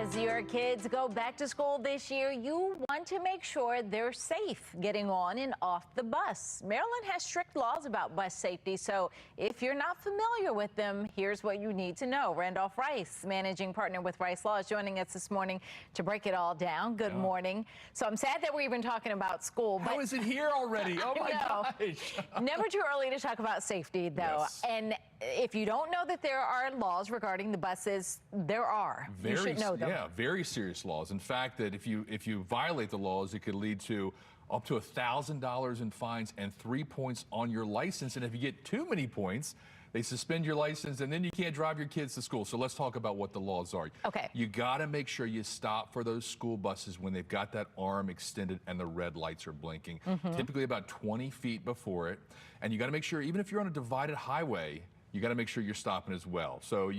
As your kids go back to school this year, you want to make sure they're safe getting on and off the bus. Maryland has strict laws about bus safety, so if you're not familiar with them, here's what you need to know. Randolph Rice, managing partner with Rice Law, is joining us this morning to break it all down. Good morning. So I'm sad that we're even talking about school. How is it here already? Oh my gosh. Never too early to talk about safety, though. Yes. And if you don't know that there are laws regarding the buses, there are. You should know them. Yeah, very serious laws. In fact, that if you violate the laws, it could lead to up to $1,000 in fines and 3 points on your license. And if you get too many points, they suspend your license, and then you can't drive your kids to school. So let's talk about what the laws are. Okay. You got to make sure you stop for those school buses when they've got that arm extended and the red lights are blinking, typically about 20 feet before it. And you got to make sure, even if you're on a divided highway, you got to make sure you're stopping as well. So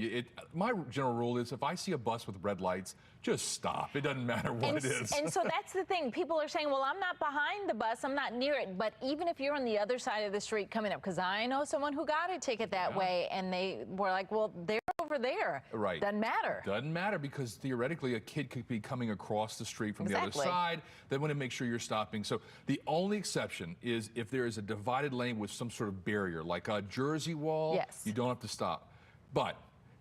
my general rule is if I see a bus with red lights, just stop. It doesn't matter what it is. And so that's the thing. People are saying, well, I'm not behind the bus, I'm not near it. But even if you're on the other side of the street coming up, because I know someone who got a ticket that way, and they were like, well, they're over there. Right. Doesn't matter. Doesn't matter, because theoretically a kid could be coming across the street from the other side. They want to make sure you're stopping. So the only exception is if there is a divided lane with some sort of barrier, like a Jersey wall, you don't have to stop. But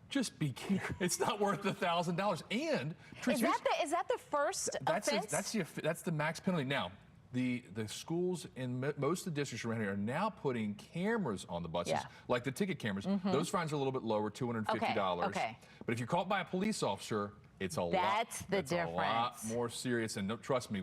just be careful. It's not worth the $1,000. And is that the first offense? That's the max penalty. Now, the schools in most of the districts around here are now putting cameras on the buses, like the ticket cameras. Those fines are a little bit lower, $250. Okay. But if you're caught by a police officer, it's a That's a lot more serious. And trust me,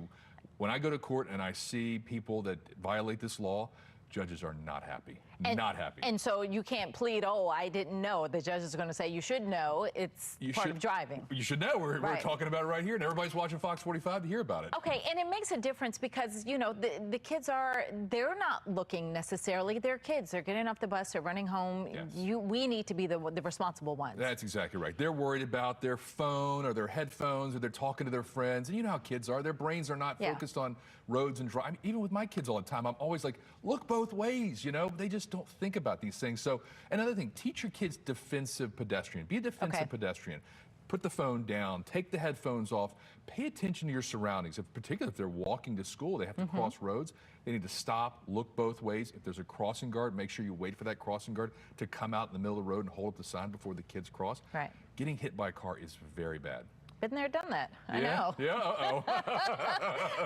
when I go to court and I see people that violate this law, judges are not happy. Not happy. And so you can't plead, oh, I didn't know. The judge is going to say, you should know. It's part of driving. You should know. We're talking about it right here, and everybody's watching Fox 45 to hear about it. Okay, and it makes a difference because, you know, the kids they're not looking necessarily. They're kids. They're getting off the bus. They're running home. Yes. We need to be the responsible ones. That's exactly right. They're worried about their phone or their headphones, or they're talking to their friends. And you know how kids are. Their brains are not focused on roads and driving. I mean, even with my kids all the time, I'm always like, look both ways, you know? They just don't think about these things. So another thing, teach your kids defensive pedestrian. Be a defensive pedestrian. Put the phone down, take the headphones off, pay attention to your surroundings. Particularly if they're walking to school, they have to cross roads. They need to stop, look both ways. If there's a crossing guard, make sure you wait for that crossing guard to come out in the middle of the road and hold up the sign before the kids cross. Right. Getting hit by a car is very bad. Been there, done that. I know. Yeah, uh-oh. All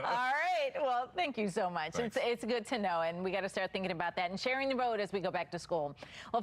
right. Well, thank you so much. It's good to know, and we got to start thinking about that and sharing the road as we go back to school. Well,